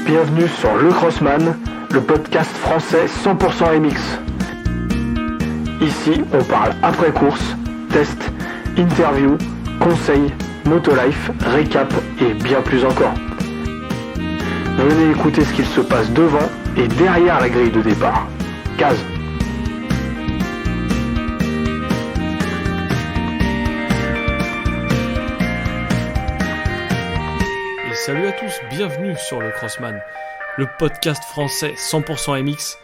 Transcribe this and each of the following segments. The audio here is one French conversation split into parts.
Bienvenue sur Le Crossman, le podcast français 100% MX. Ici, on parle après-course, tests, interviews, conseils, motolife, récap et bien plus encore. Venez écouter ce qu'il se passe devant et derrière la grille de départ. Case. Salut à tous, bienvenue sur le Crossman, le podcast français 100% MX.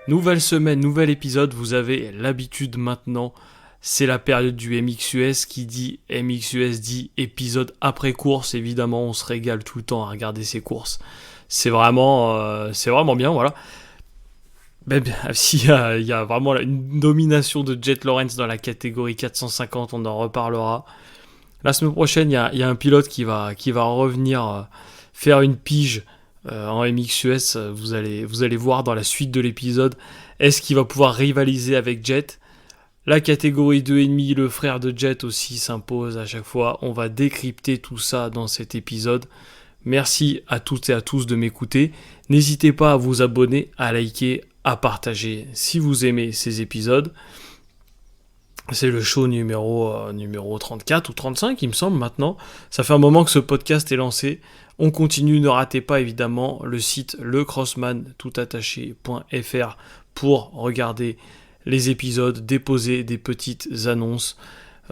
Nouvelle semaine, nouvel épisode, vous avez l'habitude maintenant, c'est la période du MXUS qui dit MXUS dit épisode après course. Évidemment, on se régale tout le temps à regarder ces courses. C'est vraiment bien, voilà. Même s'il y a vraiment une domination de Jet Lawrence dans la catégorie 450, on en reparlera. La semaine prochaine, il y a un pilote qui va revenir faire une pige en MXUS. Vous allez voir dans la suite de l'épisode. Est-ce qu'il va pouvoir rivaliser avec Jet ? La catégorie 2,5, le frère de Jet aussi s'impose à chaque fois. On va décrypter tout ça dans cet épisode. Merci à toutes et à tous de m'écouter. N'hésitez pas à vous abonner, à liker, à partager si vous aimez ces épisodes. C'est le show numéro 34 ou 35, il me semble, maintenant. Ça fait un moment que ce podcast est lancé. On continue, ne ratez pas évidemment le site lecrossman.fr pour regarder les épisodes, déposer des petites annonces,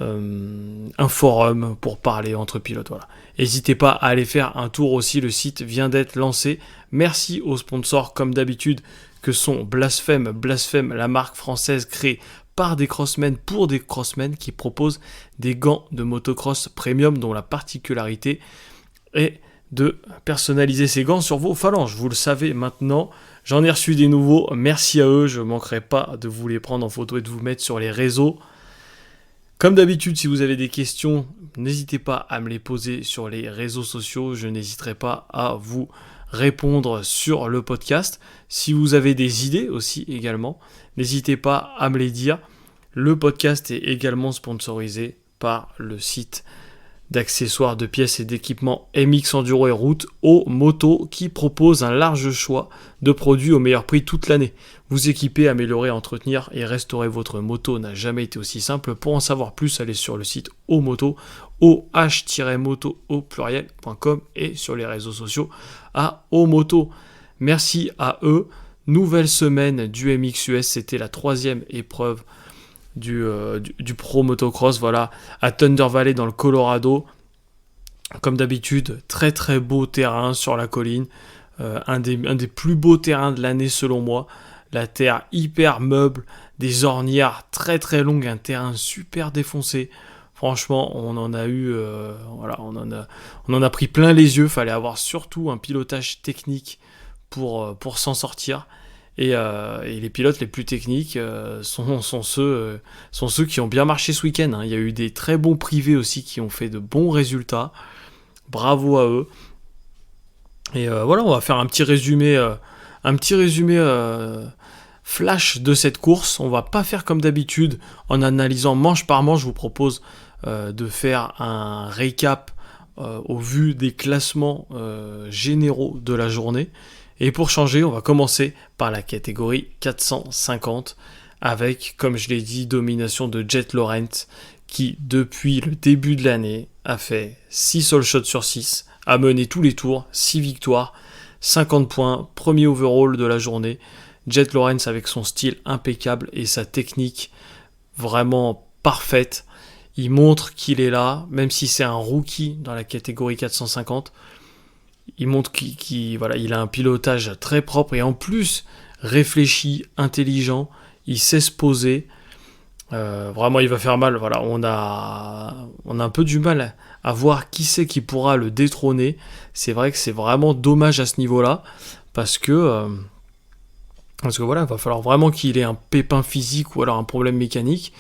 un forum pour parler entre pilotes. Voilà. N'hésitez pas à aller faire un tour aussi, le site vient d'être lancé. Merci aux sponsors, comme d'habitude, que sont Blasphème, la marque française créée par des crossmen pour des crossmen qui proposent des gants de motocross premium dont la particularité est de personnaliser ces gants sur vos phalanges. Vous le savez maintenant, j'en ai reçu des nouveaux, merci à eux, je ne manquerai pas de vous les prendre en photo et de vous mettre sur les réseaux. Comme d'habitude, si vous avez des questions, n'hésitez pas à me les poser sur les réseaux sociaux, je n'hésiterai pas à vous répondre sur le podcast. Si vous avez des idées aussi également, n'hésitez pas à me les dire. Le podcast est également sponsorisé par le site d'accessoires, de pièces et d'équipements MX Enduro et Route aux motos qui propose un large choix de produits au meilleur prix toute l'année. Vous équiper, améliorer, entretenir et restaurer votre moto n'a jamais été aussi simple. Pour en savoir plus, allez sur le site OHmoto, oh-moto au pluriel.com et sur les réseaux sociaux à OHmoto. Merci à eux. Nouvelle semaine du MXUS, c'était la 3e épreuve du Pro Motocross, voilà, à Thunder Valley dans le Colorado. Comme d'habitude, très très beau terrain sur la colline, un des plus beaux terrains de l'année selon moi. La terre hyper meuble, des ornières très très longues, un terrain super défoncé. Franchement, on en a eu, on en a pris plein les yeux. Fallait avoir surtout un pilotage technique pour s'en sortir. Et les pilotes les plus techniques sont ceux qui ont bien marché ce week-end. Hein. Il y a eu des très bons privés aussi qui ont fait de bons résultats. Bravo à eux. Et voilà, on va faire un petit résumé flash de cette course. On va pas faire comme d'habitude en analysant manche par manche. Je vous propose de faire un récap au vu des classements généraux de la journée. Et pour changer, on va commencer par la catégorie 450 avec, comme je l'ai dit, domination de Jet Lawrence qui, depuis le début de l'année, a fait 6 sole shots sur 6, a mené tous les tours, 6 victoires, 50 points, premier overall de la journée. Jet Lawrence avec son style impeccable et sa technique vraiment parfaite. Il montre qu'il est là, même si c'est un rookie dans la catégorie 450. Il montre qu'il a un pilotage très propre et en plus réfléchi, intelligent. Il sait se poser. Vraiment, il va faire mal. Voilà, on a un peu du mal à voir qui c'est qui pourra le détrôner. C'est vrai que c'est vraiment dommage à ce niveau-là parce que voilà, il va falloir vraiment qu'il ait un pépin physique ou alors un problème mécanique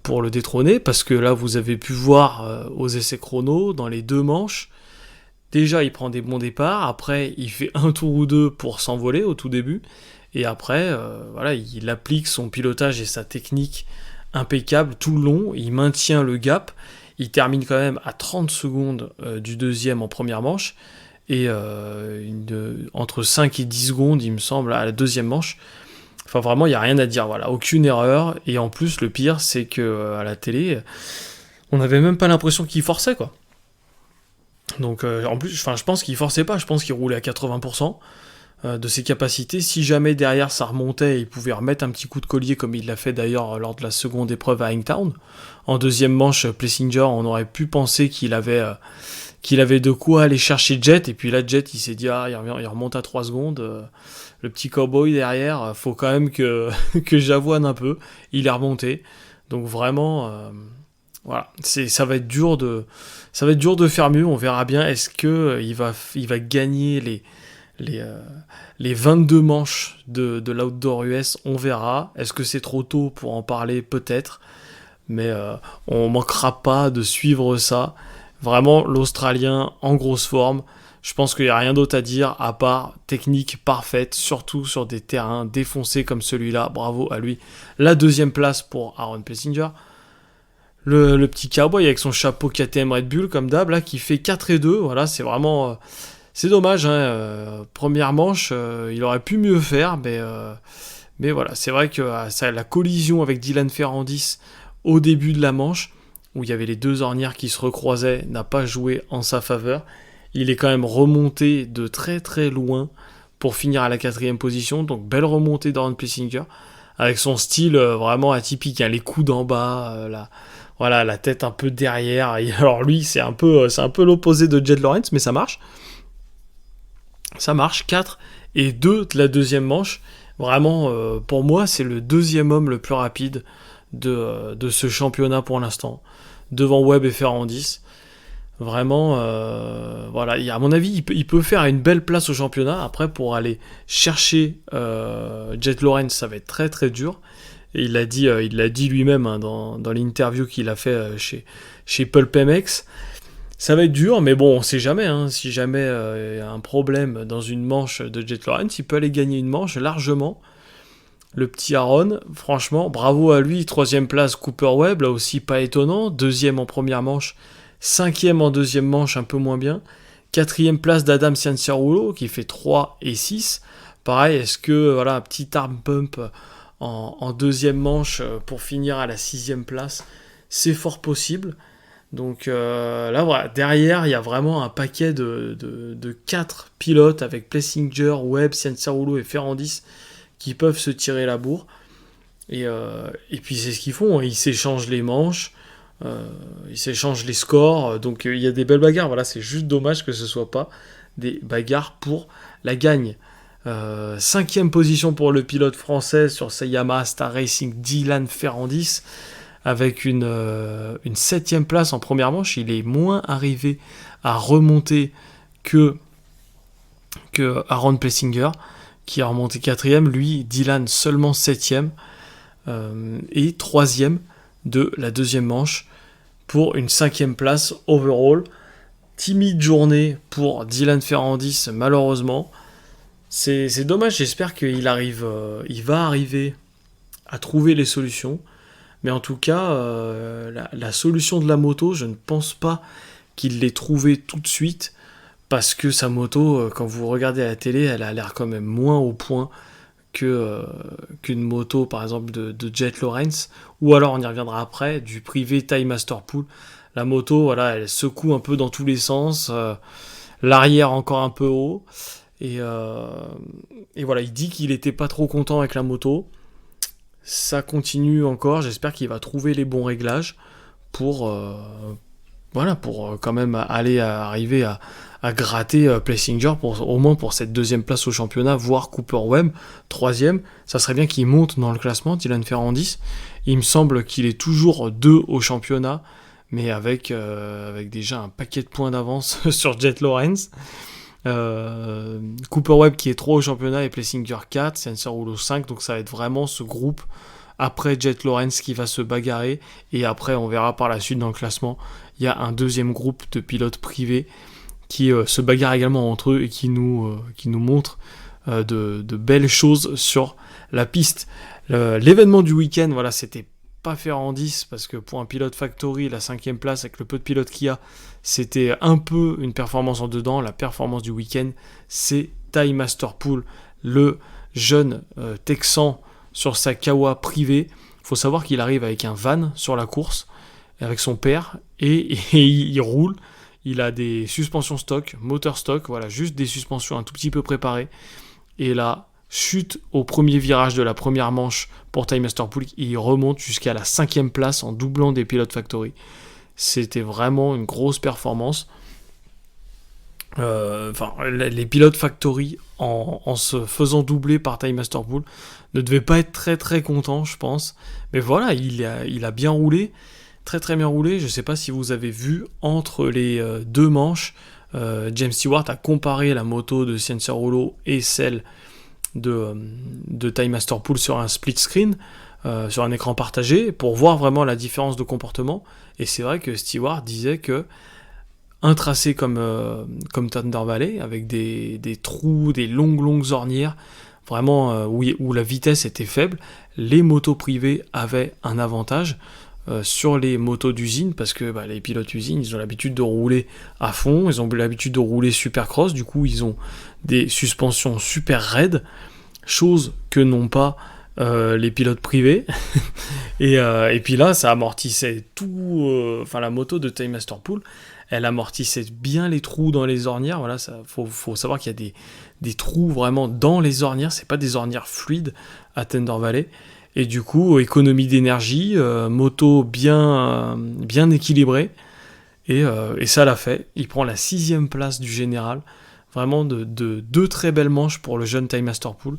pour le détrôner. Parce que là, vous avez pu voir aux essais chrono dans les 2 manches. Déjà, il prend des bons départs. Après, il fait un tour ou 2 pour s'envoler au tout début. Et après, il applique son pilotage et sa technique impeccable tout le long. Il maintient le gap. Il termine quand même à 30 secondes du deuxième en première manche. et entre 5 et 10 secondes, il me semble, à la deuxième manche. Enfin, vraiment, il n'y a rien à dire, voilà, aucune erreur. Et en plus, le pire, c'est que à la télé, on n'avait même pas l'impression qu'il forçait, quoi. Donc, en plus, je pense qu'il forçait pas, je pense qu'il roulait à 80% de ses capacités. Si jamais derrière ça remontait, il pouvait remettre un petit coup de collier, comme il l'a fait d'ailleurs lors de la seconde épreuve à Hangtown. En deuxième manche, Plessinger, on aurait pu penser qu'il avait de quoi aller chercher Jet, et puis là, Jet, il s'est dit, il remonte à 3 secondes. Le petit cowboy derrière, faut quand même que j'avoine un peu. Il est remonté. Donc vraiment, voilà, ça va être dur de faire mieux. On verra bien. Est-ce que il va gagner les 22 manches de l'Outdoor US? On verra. Est-ce que c'est trop tôt pour en parler? Peut-être. Mais on manquera pas de suivre ça. Vraiment, l'Australien en grosse forme. Je pense qu'il n'y a rien d'autre à dire à part technique parfaite, surtout sur des terrains défoncés comme celui-là. Bravo à lui. La deuxième place pour Aaron Plessinger. Le petit cowboy avec son chapeau KTM Red Bull, comme d'hab, là, qui fait 4 et 2. Voilà, c'est vraiment... c'est dommage, hein. Première manche, il aurait pu mieux faire, mais voilà. C'est vrai que la collision avec Dylan Ferrandis au début de la manche, où il y avait les deux ornières qui se recroisaient, n'a pas joué en sa faveur. Il est quand même remonté de très très loin pour finir à la 4e position. Donc belle remontée d'Aaron Plessinger avec son style vraiment atypique, hein, les coudes en bas, la tête un peu derrière. Et alors lui, c'est un peu l'opposé de Jed Lawrence, mais ça marche. Ça marche, 4 et 2 de la deuxième manche. Vraiment, pour moi, c'est le deuxième homme le plus rapide de ce championnat pour l'instant, devant Webb et Ferrandis. Vraiment, voilà. À mon avis, il peut faire une belle place au championnat. Après, pour aller chercher Jet Lawrence, ça va être très très dur. Et il l'a dit lui-même, hein, dans l'interview qu'il a fait chez Pulp MX. Ça va être dur, mais bon, on sait jamais. Hein, si jamais il y a un problème dans une manche de Jet Lawrence, il peut aller gagner une manche largement. Le petit Aaron, franchement, bravo à lui. 3e place, Cooper Webb, là aussi pas étonnant. 2e en première manche. 5e en deuxième manche, un peu moins bien. 4e place d'Adam Cianciarulo, qui fait 3 et 6. Pareil, est-ce que un petit arm pump en deuxième manche pour finir à la 6e place, c'est fort possible. Donc là, voilà, derrière, il y a vraiment un paquet de 4 pilotes avec Plessinger, Webb, Cianciarulo et Ferrandis qui peuvent se tirer la bourre. Et puis c'est ce qu'ils font, ils s'échangent les manches. Ils s'échangent les scores, donc il y a des belles bagarres. Voilà, c'est juste dommage que ce soit pas des bagarres pour la gagne. 5e position pour le pilote français sur sa Yamaha Star Racing, Dylan Ferrandis, avec une 7e place en première manche. Il est moins arrivé à remonter que Aaron Plessinger, qui a remonté 4e. Lui, Dylan, seulement 7e et 3e de la deuxième manche pour une 5e place overall. Timide journée pour Dylan Ferrandis, malheureusement. C'est dommage, j'espère qu'il va arriver à trouver les solutions. Mais en tout cas, la solution de la moto, je ne pense pas qu'il l'ait trouvée tout de suite, parce que sa moto, quand vous regardez à la télé, elle a l'air quand même moins au point qu'une moto par exemple de Jet Lawrence, ou alors on y reviendra après, du privé Time Master Pool. La moto, voilà, elle secoue un peu dans tous les sens, l'arrière encore un peu haut, et voilà, il dit qu'il était pas trop content avec la moto. Ça continue encore, j'espère qu'il va trouver les bons réglages pour quand même arriver à gratter Plessinger au moins pour cette 2e place au championnat, voire Cooper Webb 3e. Ça serait bien qu'il monte dans le classement, Dylan Ferrandis. Il me semble qu'il est toujours 2 au championnat, mais avec déjà un paquet de points d'avance sur Jet Lawrence. Cooper Webb qui est 3 au championnat et Plessinger 4, Cianciarulo 5, donc ça va être vraiment ce groupe après Jet Lawrence qui va se bagarrer, et après on verra par la suite dans le classement, il y a un deuxième groupe de pilotes privés qui se bagarrent également entre eux et qui nous montrent de belles choses sur la piste. L'événement du week-end, voilà, c'était pas Ferrandis, parce que pour un pilote factory, la 5e place avec le peu de pilotes qu'il y a, c'était un peu une performance en dedans. La performance du week-end, c'est Ty Masterpool, le jeune Texan sur sa Kawa privée. Il faut savoir qu'il arrive avec un van sur la course, avec son père, et il roule. Il a des suspensions stock, moteur stock, voilà, juste des suspensions un tout petit peu préparées. Et là, chute au premier virage de la première manche pour Ty Masterpool, il remonte jusqu'à la 5e place en doublant des Pilot Factory. C'était vraiment une grosse performance. Les Pilot Factory, en se faisant doubler par Ty Masterpool, ne devaient pas être très très contents, je pense. Mais voilà, il a bien roulé, très très bien roulé. Je ne sais pas si vous avez vu, entre les deux manches, James Stewart a comparé la moto de Cianciarulo et celle de Ty Masterpool sur un split screen, sur un écran partagé, pour voir vraiment la différence de comportement. Et c'est vrai que Stewart disait que un tracé comme Thunder Valley, avec des trous, des longues ornières, vraiment où la vitesse était faible, les motos privées avaient un avantage sur les motos d'usine, parce que les pilotes usines, ils ont l'habitude de rouler à fond, ils ont l'habitude de rouler supercross, du coup ils ont des suspensions super raides, chose que n'ont pas les pilotes privés. et puis là, ça amortissait tout. La moto de Ty Masterpool, elle amortissait bien les trous dans les ornières. Voilà, faut savoir qu'il y a des trous vraiment dans les ornières. C'est pas des ornières fluides à Thunder Valley. Et du coup, économie d'énergie, moto bien équilibrée. Et ça l'a fait. Il prend la 6e place du général. Vraiment de deux très belles manches pour le jeune Ty Masterpool.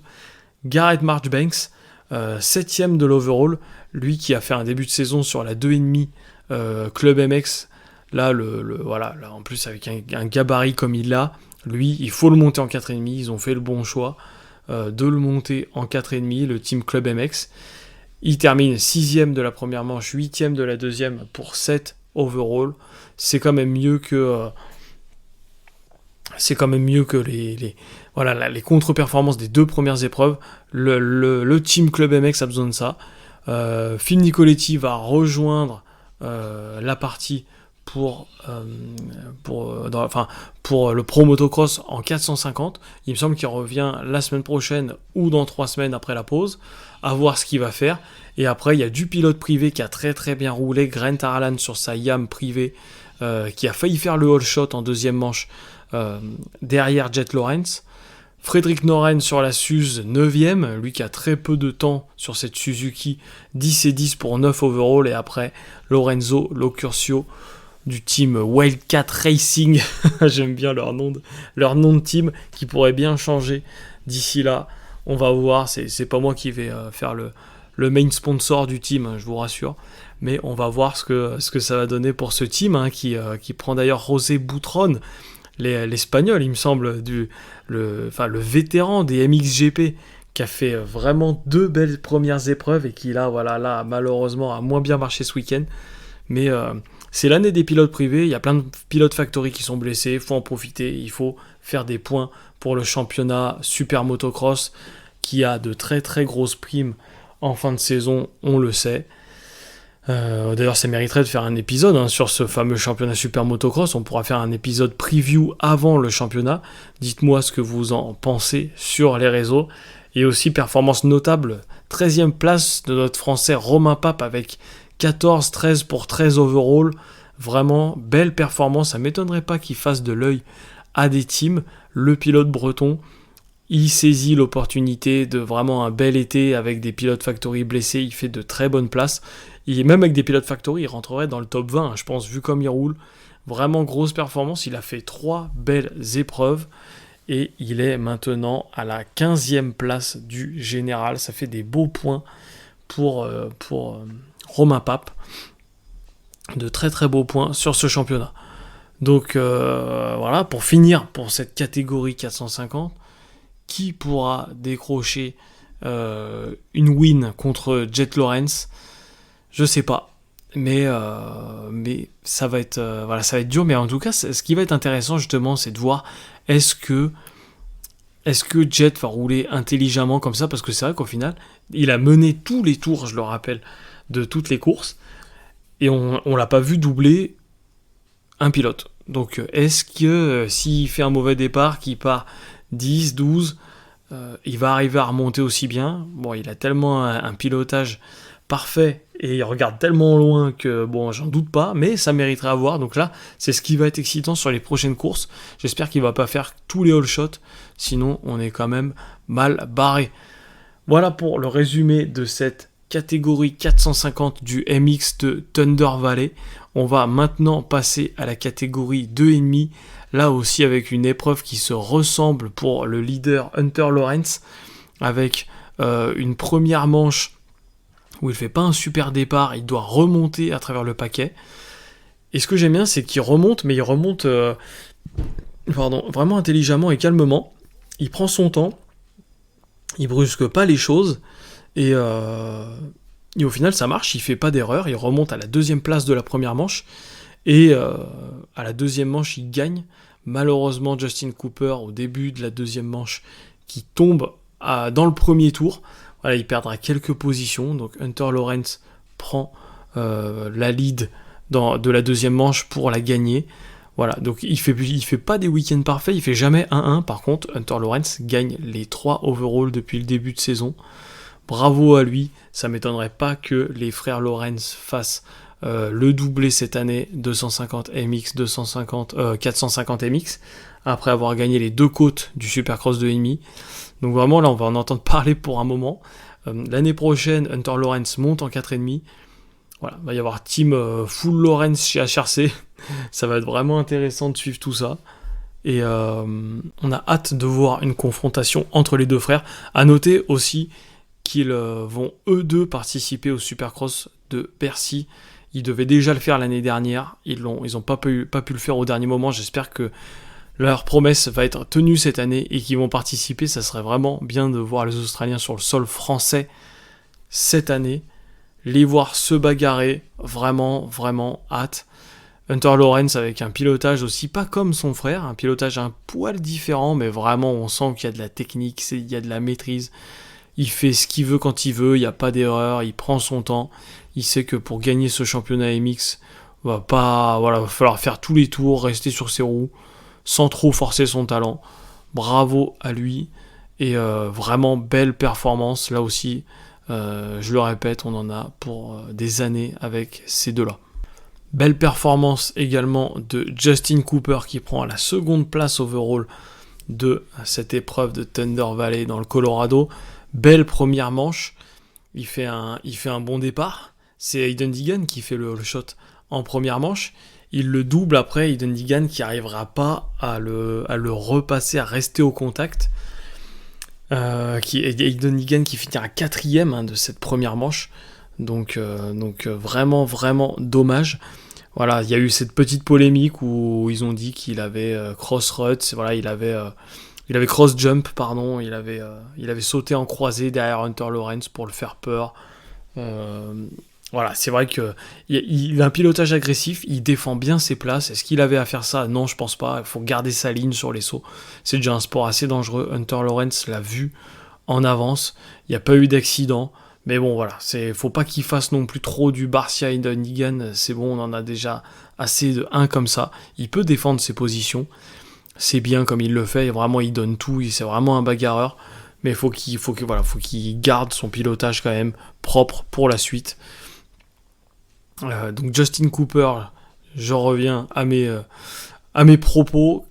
Garrett Marchbanks, 7e de l'overall, lui qui a fait un début de saison sur la 2,5 Club MX, là, là en plus avec un gabarit comme il l'a, lui il faut le monter en 4,5, ils ont fait le bon choix de le monter en 4,5, le team Club MX. Il termine 6e de la première manche, 8e de la deuxième pour 7 overall. C'est quand même mieux que les contre-performances des 2 premières épreuves. Le team Club MX a besoin de ça. Phil Nicoletti va rejoindre la partie pour le Pro Motocross en 450. Il me semble qu'il revient la semaine prochaine ou dans 3 semaines après la pause, à voir ce qu'il va faire. Et après, il y a du pilote privé qui a très très bien roulé, Grant Harlan sur sa Yam privée, qui a failli faire le all shot en deuxième manche derrière Jet Lawrence. Frédéric Noren sur la Suze 9ème, lui qui a très peu de temps sur cette Suzuki, 10 et 10 pour 9 overall. Et après Lorenzo Locurcio du team Wildcat Racing, j'aime bien leur nom de team, qui pourrait bien changer d'ici là. On va voir, c'est pas moi qui vais faire le main sponsor du team, je vous rassure, mais on va voir ce que ça va donner pour ce team, qui prend d'ailleurs José Boutron, l'Espagnol, il me semble, le vétéran des MXGP, qui a fait vraiment 2 belles premières épreuves et qui là malheureusement a moins bien marché ce week-end. Mais c'est l'année des pilotes privés, il y a plein de pilotes factory qui sont blessés, il faut en profiter, il faut faire des points pour le championnat Super Motocross, qui a de très très grosses primes en fin de saison, on le sait. D'ailleurs, ça mériterait de faire un épisode sur ce fameux championnat Super Motocross. On pourra faire un épisode preview avant le championnat. Dites-moi ce que vous en pensez sur les réseaux. Et aussi, performance notable, 13e place de notre Français Romain Pape avec 14-13 pour 13 overall. Vraiment, belle performance. Ça ne m'étonnerait pas qu'il fasse de l'œil à des teams. Le pilote breton, il saisit l'opportunité de vraiment un bel été avec des pilotes factory blessés. Il fait de très bonnes places. Même avec des pilotes factory, il rentrerait dans le top 20, je pense, vu comme il roule. Vraiment grosse performance. Il a fait 3 belles épreuves. Et il est maintenant à la 15e place du général. Ça fait des beaux points pour Romain Pape. De très très beaux points sur ce championnat. Donc voilà, pour finir pour cette catégorie 450, qui pourra décrocher une win contre Jet Lawrence? Je sais pas, mais ça va être dur. Mais en tout cas, ce qui va être intéressant justement, c'est de voir est-ce que Jet va rouler intelligemment comme ça, parce que c'est vrai qu'au final, il a mené tous les tours, je le rappelle, de toutes les courses, et on l'a pas vu doubler un pilote. Donc est-ce que s'il fait un mauvais départ, qu'il part 10, 12, il va arriver à remonter aussi bien? Bon, il a tellement un pilotage parfait et il regarde tellement loin que bon, j'en doute pas, mais ça mériterait à voir. Donc là, c'est ce qui va être excitant sur les prochaines courses. J'espère qu'il va pas faire tous les all shots, sinon on est quand même mal barré. Voilà pour le résumé de cette catégorie 450 du MX de Thunder Valley. On va maintenant passer à la catégorie 2,5, là aussi avec une épreuve qui se ressemble pour le leader Hunter Lawrence, avec une première manche où il fait pas un super départ, il doit remonter à travers le paquet. Et ce que j'aime bien, c'est qu'il remonte, mais il remonte vraiment intelligemment et calmement. Il prend son temps, il brusque pas les choses, et au final ça marche, il fait pas d'erreur, il remonte à la 2e place de la première manche, et à la 2e manche il gagne. Malheureusement Justin Cooper au début de la 2e manche qui tombe dans le premier tour. Voilà, il perdra quelques positions, donc Hunter Lawrence prend la lead de la 2e manche pour la gagner. Voilà, donc il fait pas des week-ends parfaits, il fait jamais 1-1. Par contre, Hunter Lawrence gagne les 3 overalls depuis le début de saison. Bravo à lui, ça m'étonnerait pas que les frères Lawrence fassent le doublé cette année, 250 MX, 450 MX, après avoir gagné les 2 côtes du Supercross 2,5. Donc vraiment là on va en entendre parler pour un moment. L'année prochaine, Hunter Lawrence monte en 4,5. Voilà, il va y avoir team full Lawrence chez HRC. Ça va être vraiment intéressant de suivre tout ça. Et on a hâte de voir une confrontation entre les deux frères. À noter aussi qu'ils vont eux deux participer au Supercross de Bercy. Ils devaient déjà le faire l'année dernière. Ils ont pas pu le faire au dernier moment. J'espère que leur promesse va être tenue cette année et qu'ils vont participer. Ça serait vraiment bien de voir les Australiens sur le sol français cette année. Les voir se bagarrer, vraiment, vraiment hâte. Hunter Lawrence avec un pilotage aussi pas comme son frère, un pilotage un poil différent, mais vraiment on sent qu'il y a de la technique, il y a de la maîtrise. Il fait ce qu'il veut quand il veut, il n'y a pas d'erreur, il prend son temps. Il sait que pour gagner ce championnat MX, va falloir faire tous les tours, rester sur ses roues, sans trop forcer son talent. Bravo à lui, et vraiment belle performance, là aussi, je le répète, on en a pour des années avec ces deux-là. Belle performance également de Justin Cooper qui prend la 2e place overall de cette épreuve de Thunder Valley dans le Colorado. Belle première manche, il fait un bon départ. C'est Hayden Deegan qui fait le all shot en première manche. Il le double après, Hayden Deegan qui n'arrivera pas à le repasser, à rester au contact. Hayden Deegan qui finira 4e de cette première manche. Donc vraiment, vraiment dommage. Voilà, il y a eu cette petite polémique où ils ont dit qu'il avait cross-rut, voilà, il avait cross-jump, pardon, il avait sauté en croisée derrière Hunter Lawrence pour le faire peur. Voilà, c'est vrai qu'il a un pilotage agressif, il défend bien ses places. Est-ce qu'il avait à faire ça? Non, je pense pas. Il faut garder sa ligne sur les sauts. C'est déjà un sport assez dangereux. Hunter Lawrence l'a vu en avance. Il n'y a pas eu d'accident. Mais bon, voilà, faut pas qu'il fasse non plus trop du Barcia et Deegan. C'est bon, on en a déjà assez de 1 comme ça. Il peut défendre ses positions. C'est bien comme il le fait. Vraiment, il donne tout. C'est vraiment un bagarreur. Mais faut qu'il garde son pilotage quand même propre pour la suite. Donc Justin Cooper, je reviens à mes propos,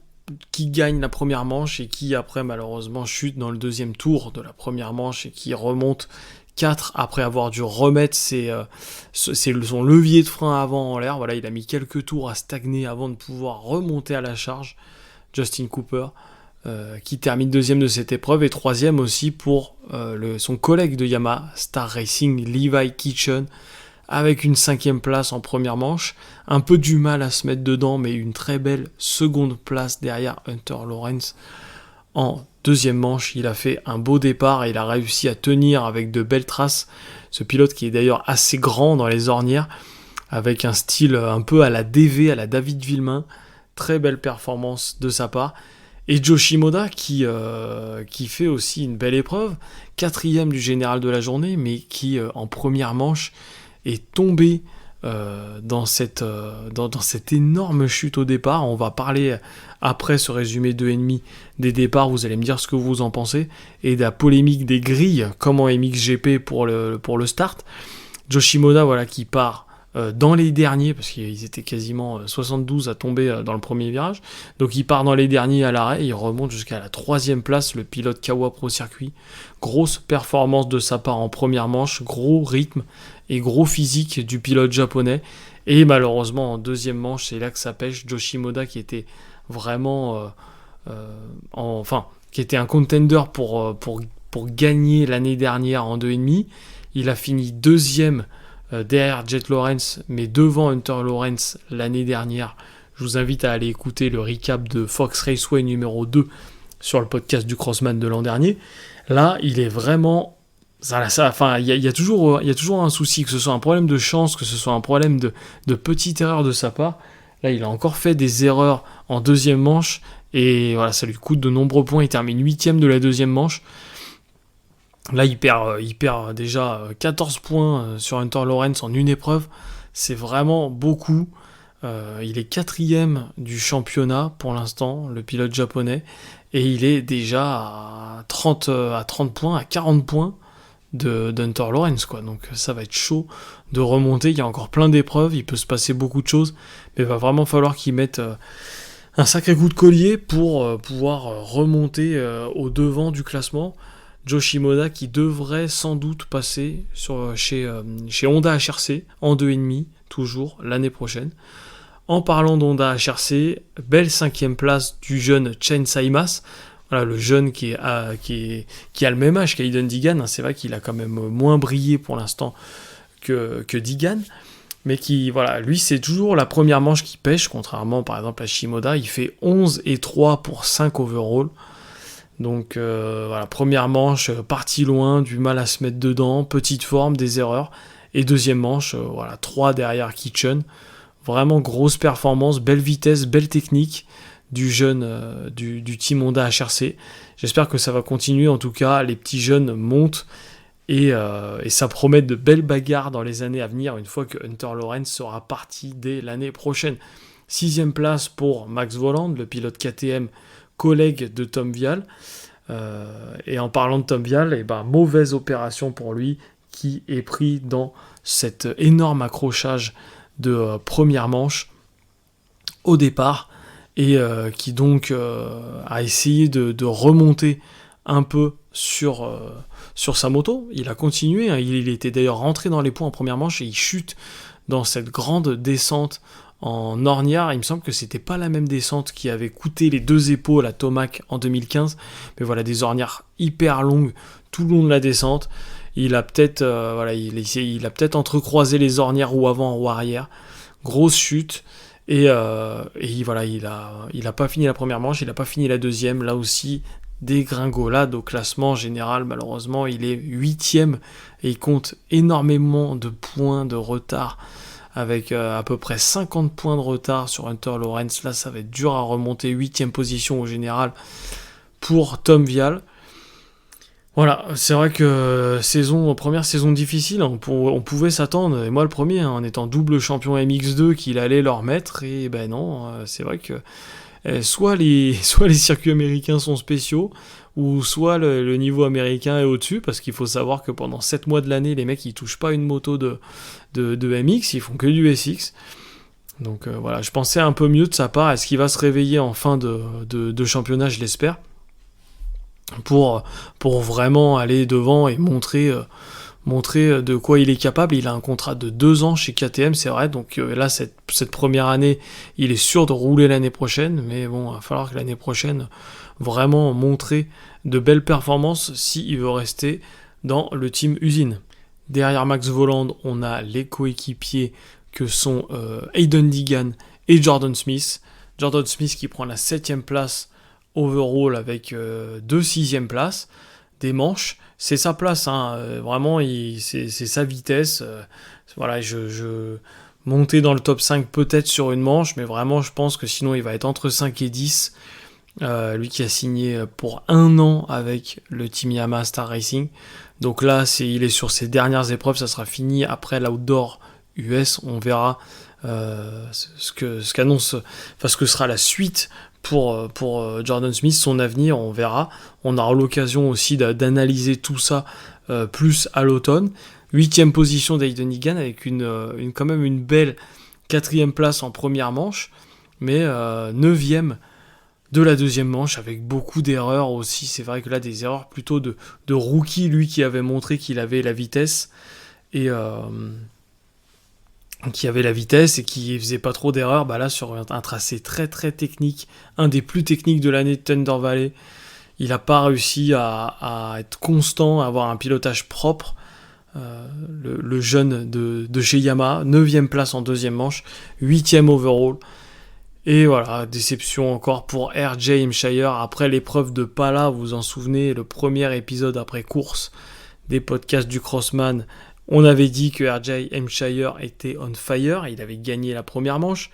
qui gagne la première manche et qui après malheureusement chute dans le 2e tour de la première manche et qui remonte 4 après avoir dû remettre son levier de frein avant en l'air. Voilà, il a mis quelques tours à stagner avant de pouvoir remonter à la charge. Justin Cooper qui termine 2e de cette épreuve et 3e aussi pour son collègue de Yamaha Star Racing, Levi Kitchen, avec une 5e place en première manche, un peu du mal à se mettre dedans, mais une très belle 2e place derrière Hunter Lawrence. En 2e manche, il a fait un beau départ et il a réussi à tenir avec de belles traces. Ce pilote qui est d'ailleurs assez grand dans les ornières, avec un style un peu à la DV, à la David Villemain. Très belle performance de sa part. Et Joe Shimoda qui fait aussi une belle épreuve, 4e du général de la journée, mais qui en première manche est tombé dans cette énorme chute au départ. On va parler après ce résumé 2,5 des départs, vous allez me dire ce que vous en pensez, et de la polémique des grilles, comme en MXGP pour le start. Jo Shimoda, voilà, qui part dans les derniers, parce qu'ils étaient quasiment 72 à tomber dans le premier virage, donc il part dans les derniers à l'arrêt, il remonte jusqu'à la 3e place, le pilote Kawa Pro Circuit. Grosse performance de sa part en première manche, gros rythme et gros physique du pilote japonais, et malheureusement en deuxième manche, c'est là que ça pêche. Jo Shimoda, qui était vraiment qui était un contender pour gagner l'année dernière en 2,5, il a fini deuxième derrière Jet Lawrence, mais devant Hunter Lawrence l'année dernière. Je vous invite à aller écouter le recap de Fox Raceway numéro 2 sur le podcast du Crossman de l'an dernier. Là, il est vraiment... il y a toujours un souci, que ce soit un problème de chance, que ce soit un problème de petite erreur de sa part. Là, il a encore fait des erreurs en deuxième manche, et voilà, ça lui coûte de nombreux points. Il termine 8ème de la deuxième manche. Là, il perd déjà 14 points sur Hunter Lawrence en une épreuve. C'est vraiment beaucoup. Il est 4ème du championnat pour l'instant, le pilote japonais. Et il est déjà à 30 points, à 40 points d'Hunter Lawrence, quoi. Donc ça va être chaud de remonter. Il y a encore plein d'épreuves, il peut se passer beaucoup de choses. Mais il va vraiment falloir qu'il mette un sacré coup de collier pour pouvoir remonter au devant du classement. Jo Shimoda, qui devrait sans doute passer chez Honda HRC en 2,5, toujours l'année prochaine. En parlant d'Honda HRC, belle 5e place du jeune Chen Saimas. Voilà, le jeune qui a le même âge qu'Aiden Deegan. C'est vrai qu'il a quand même moins brillé pour l'instant que Deegan. Mais qui, voilà, lui, c'est toujours la première manche qui pêche, contrairement par exemple à Shimoda. Il fait 11,3 pour 5 overall. Donc voilà, première manche, parti loin, du mal à se mettre dedans, petite forme, des erreurs. Et deuxième manche, 3 derrière Kitchen. Vraiment grosse performance, belle vitesse, belle technique du jeune du team Honda HRC. J'espère que ça va continuer, en tout cas, les petits jeunes montent et ça promet de belles bagarres dans les années à venir, une fois que Hunter Lawrence sera parti dès l'année prochaine. 6e place pour Max Voland, le pilote KTM, collègue de Tom Vial. Et en parlant de Tom Vial, mauvaise opération pour lui, qui est pris dans cet énorme accrochage de première manche au départ, et qui donc a essayé de remonter un peu sur sa moto. Il a continué, hein. Il était d'ailleurs rentré dans les points en première manche, et il chute dans cette grande descente en ornière. Il me semble que c'était pas la même descente qui avait coûté les 2 épaules à Tomac en 2015, mais voilà, des ornières hyper longues tout le long de la descente. Il a peut-être il a peut-être entrecroisé les ornières ou avant ou arrière. Grosse chute, et voilà, il a pas fini la première manche, il a pas fini la deuxième. Là aussi, dégringolade au classement général. Malheureusement, il est 8ème et il compte énormément de points de retard, avec à peu près 50 points de retard sur Hunter Lawrence. Là, ça va être dur à remonter. 8ème position au général pour Tom Vial. Voilà, c'est vrai que première saison difficile, on pouvait s'attendre, et moi le premier, en étant double champion MX2, qu'il allait leur mettre, et ben non, c'est vrai que soit les circuits américains sont spéciaux, ou soit le niveau américain est au-dessus, parce qu'il faut savoir que pendant 7 mois de l'année, les mecs ils touchent pas une moto de MX, ils font que du SX. Donc voilà, je pensais un peu mieux de sa part. Est-ce qu'il va se réveiller en fin de championnat? Je l'espère, pour vraiment aller devant et montrer de quoi il est capable. Il a un contrat de 2 ans chez KTM, c'est vrai, donc là cette première année, il est sûr de rouler l'année prochaine, mais bon, il va falloir que l'année prochaine vraiment montrer de belles performances s'il veut rester dans le team usine. Derrière Max Voland, on a les coéquipiers que sont Aiden Deegan et Jordan Smith. Jordan Smith qui prend la 7ème place overall avec 2 6e places. Des manches, c'est sa place, hein. Vraiment, c'est sa vitesse. Voilà, je monter dans le top 5 peut-être sur une manche, mais vraiment, je pense que sinon, il va être entre 5 et 10. Lui qui a signé pour 1 an avec le Team Yamaha Star Racing. Donc là, il est sur ses dernières épreuves, ça sera fini après l'outdoor US. On verra ce que sera la suite pour Jordan Smith, son avenir, on verra. On aura l'occasion aussi d'analyser tout ça plus à l'automne. 8e position d'Aiden Egan avec quand même une belle 4e place en première manche, mais 9e de la deuxième manche avec beaucoup d'erreurs aussi. C'est vrai que là, des erreurs plutôt de rookie, lui qui avait montré qu'il avait la vitesse et qui faisait pas trop d'erreurs. Là, sur un tracé très très technique, un des plus techniques de l'année de Thunder Valley, il n'a pas réussi à être constant, à avoir un pilotage propre. Le jeune de chez Yamaha, 9e place en deuxième manche, 8e overall. Et voilà, déception encore pour RJ Hampshire après l'épreuve de Pala, vous vous en souvenez, le premier épisode après course des podcasts du Crossman. On avait dit que RJ Hampshire était on fire, il avait gagné la première manche,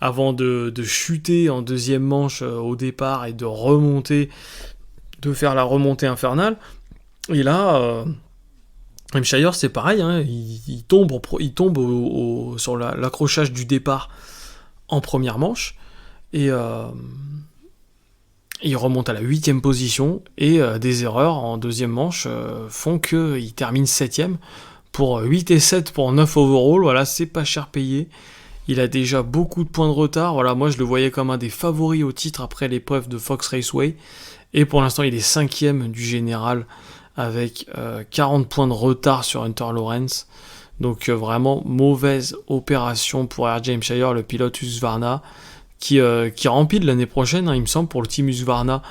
avant de chuter en deuxième manche au départ et de remonter, de faire la remontée infernale. Et là, Hampshire c'est pareil, hein, il tombe sur l'accrochage du départ en première manche, et il remonte à la 8e position, et des erreurs en deuxième manche font qu'il termine 7e pour 8 et 7 pour 9 overall. Voilà, c'est pas cher payé. Il a déjà beaucoup de points de retard. Voilà, moi je le voyais comme un des favoris au titre après l'épreuve de Fox Raceway, et pour l'instant il est 5e du général avec 40 points de retard sur Hunter Lawrence. Donc vraiment mauvaise opération pour RJ Hampshire, le pilote Husqvarna, qui rempile l'année prochaine, hein, il me semble, pour le team Husqvarna,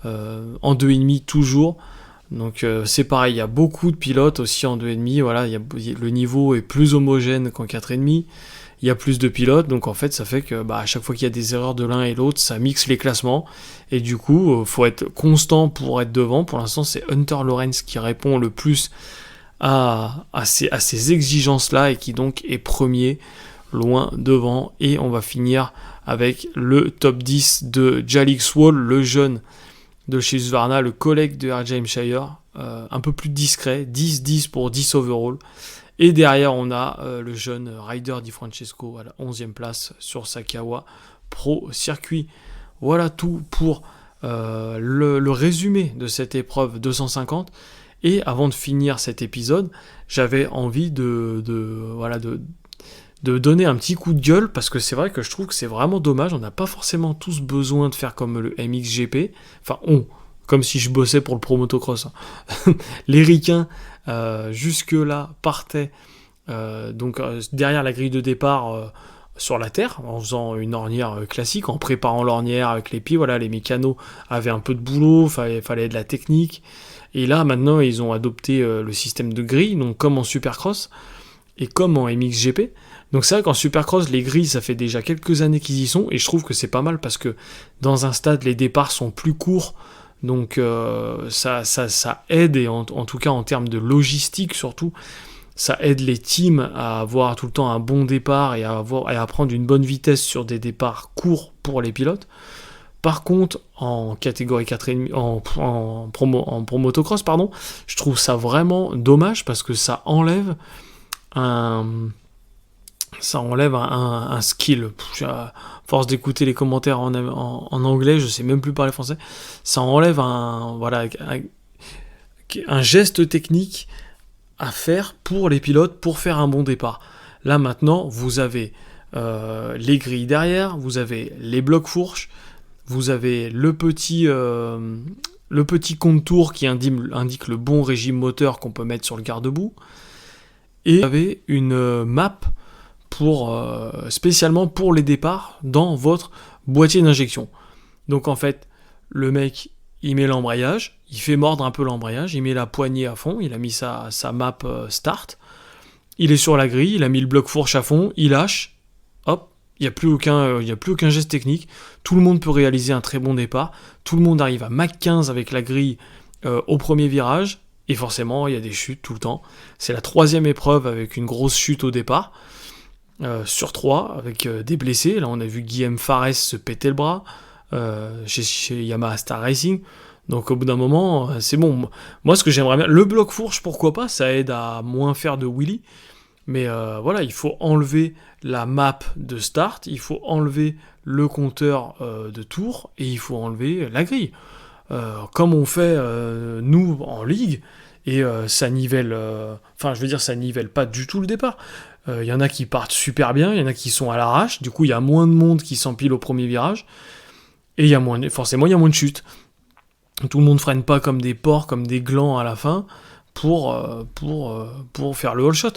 en 2,5 toujours. Donc c'est pareil, il y a beaucoup de pilotes aussi en 2,5, voilà, le niveau est plus homogène qu'en 4,5, il y a plus de pilotes, donc en fait ça fait que à chaque fois qu'il y a des erreurs de l'un et l'autre, ça mixe les classements, et du coup faut être constant pour être devant. Pour l'instant c'est Hunter Lawrence qui répond le plus à ces exigences-là, et qui donc est premier, loin devant. Et on va finir avec le top 10 de Jalix Wall, le jeune de chez Husqvarna, le collègue de RJ Hampshire, un peu plus discret, 10-10 pour 10 overall. Et derrière on a le jeune Ryder Di Francesco à la 11e place sur sa Kawa Pro Circuit. Voilà tout pour le résumé de cette épreuve 250. Et avant de finir cet épisode, j'avais envie de donner un petit coup de gueule, parce que c'est vrai que je trouve que c'est vraiment dommage. On n'a pas forcément tous besoin de faire comme le MXGP. Enfin, comme si je bossais pour le Pro Motocross. Hein. Les ricains, jusque-là, partaient derrière la grille de départ sur la terre, en faisant une ornière classique, en préparant l'ornière avec les pieds. Voilà, les mécanos avaient un peu de boulot, fallait de la technique. Et là, maintenant, ils ont adopté le système de grille, donc comme en Supercross et comme en MXGP. Donc c'est vrai qu'en Supercross, les grilles, ça fait déjà quelques années qu'ils y sont, et je trouve que c'est pas mal parce que dans un stade, les départs sont plus courts, donc ça aide, et en tout cas en termes de logistique surtout, ça aide les teams à avoir tout le temps un bon départ et à prendre une bonne vitesse sur des départs courts pour les pilotes. Par contre, en catégorie 4,5, en pro motocross, je trouve ça vraiment dommage, parce que ça enlève un skill. À force d'écouter les commentaires en anglais, je sais même plus parler français, ça enlève un geste technique à faire pour les pilotes pour faire un bon départ. Là maintenant, vous avez les grilles derrière, vous avez les blocs fourches, vous avez le petit contour qui indique le bon régime moteur qu'on peut mettre sur le garde-boue, et vous avez une map spécialement pour les départs dans votre boîtier d'injection. Donc en fait, le mec, il met l'embrayage, il fait mordre un peu l'embrayage, il met la poignée à fond, il a mis sa map start, il est sur la grille, il a mis le bloc fourche à fond, il lâche, hop, il n'y a plus aucun geste technique, tout le monde peut réaliser un très bon départ, tout le monde arrive à Mach 15 avec la grille au premier virage, et forcément il y a des chutes tout le temps. C'est la 3e épreuve avec une grosse chute au départ, sur 3, avec des blessés. Là on a vu Guillaume Fares se péter le bras chez Yamaha Star Racing. Donc au bout d'un moment, c'est bon. Moi ce que j'aimerais bien, le bloc fourche, pourquoi pas, ça aide à moins faire de wheelie. Mais voilà, il faut enlever la map de start, il faut enlever le compteur de tour et il faut enlever la grille. Comme on fait nous en ligue, et ça nivelle, ça nivelle pas du tout le départ. Il y en a qui partent super bien, il y en a qui sont à l'arrache, du coup il y a moins de monde qui s'empile au premier virage, et forcément il y a moins de chutes. Tout le monde freine pas comme des porcs, comme des glands à la fin, pour faire le all shot.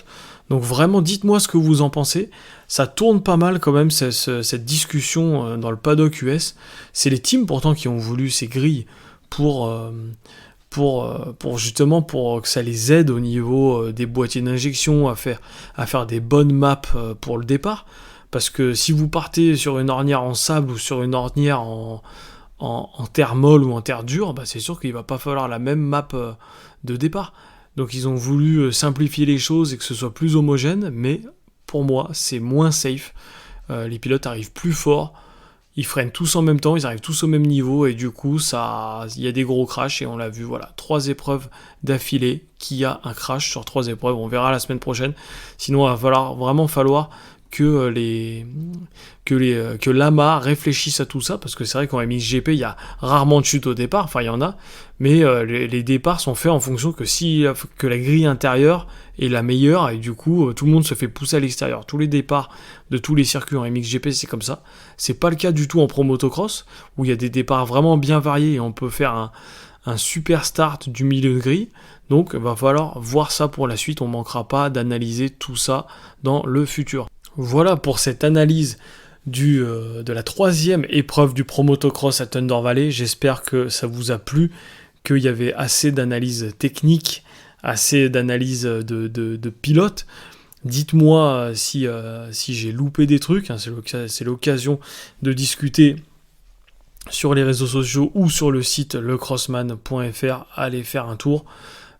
Donc vraiment, dites-moi ce que vous en pensez. Ça tourne pas mal quand même, cette discussion dans le paddock US. C'est les teams pourtant qui ont voulu ces grilles pour justement pour que ça les aide au niveau des boîtiers d'injection à faire des bonnes maps pour le départ. Parce que si vous partez sur une ornière en sable ou sur une ornière en terre molle ou en terre dure, c'est sûr qu'il va pas falloir la même map de départ. Donc ils ont voulu simplifier les choses et que ce soit plus homogène, mais pour moi c'est moins safe. Les pilotes arrivent plus fort, ils freinent tous en même temps, ils arrivent tous au même niveau et du coup il y a des gros crashs et on l'a vu, 3 épreuves d'affilée qu'il y a un crash sur 3 épreuves, on verra la semaine prochaine. Sinon il va vraiment falloir que l'AMA réfléchisse à tout ça, parce que c'est vrai qu'en MXGP il y a rarement de chute au départ, il y en a, mais les départs sont faits en fonction que la grille intérieure est la meilleure, et du coup tout le monde se fait pousser à l'extérieur. Tous les départs de tous les circuits en MXGP c'est comme ça. C'est pas le cas du tout en Pro Motocross, où il y a des départs vraiment bien variés et on peut faire un super start du milieu de grille. Donc il va falloir voir ça pour la suite, on manquera pas d'analyser tout ça dans le futur. Voilà pour cette analyse de la 3e épreuve du Pro Motocross à Thunder Valley. J'espère que ça vous a plu, qu'il y avait assez d'analyse technique, assez d'analyse de pilote. Dites-moi si j'ai loupé des trucs, c'est l'occasion de discuter sur les réseaux sociaux ou sur le site lecrossman.fr. Allez faire un tour.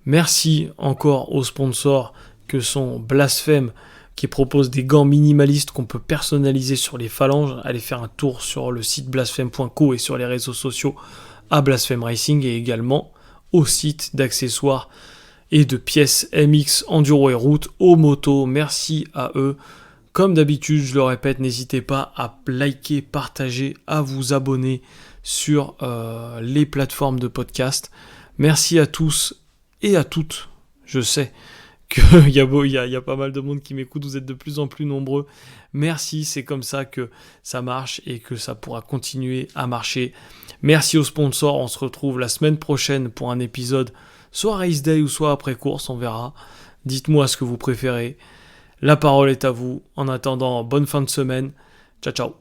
Merci encore aux sponsors que sont Blasphème, qui propose des gants minimalistes qu'on peut personnaliser sur les phalanges. Allez faire un tour sur le site blasphème.co et sur les réseaux sociaux à Blasphème Racing, et également au site d'accessoires et de pièces MX Enduro et Route aux motos. Merci à eux. Comme d'habitude, je le répète, n'hésitez pas à liker, partager, à vous abonner sur les plateformes de podcast. Merci à tous et à toutes. Je sais qu'il y a pas mal de monde qui m'écoute, vous êtes de plus en plus nombreux. Merci, c'est comme ça que ça marche et que ça pourra continuer à marcher. Merci aux sponsors, on se retrouve la semaine prochaine pour un épisode soit race day ou soit après course, on verra. Dites-moi ce que vous préférez. La parole est à vous. En attendant, bonne fin de semaine. Ciao, ciao.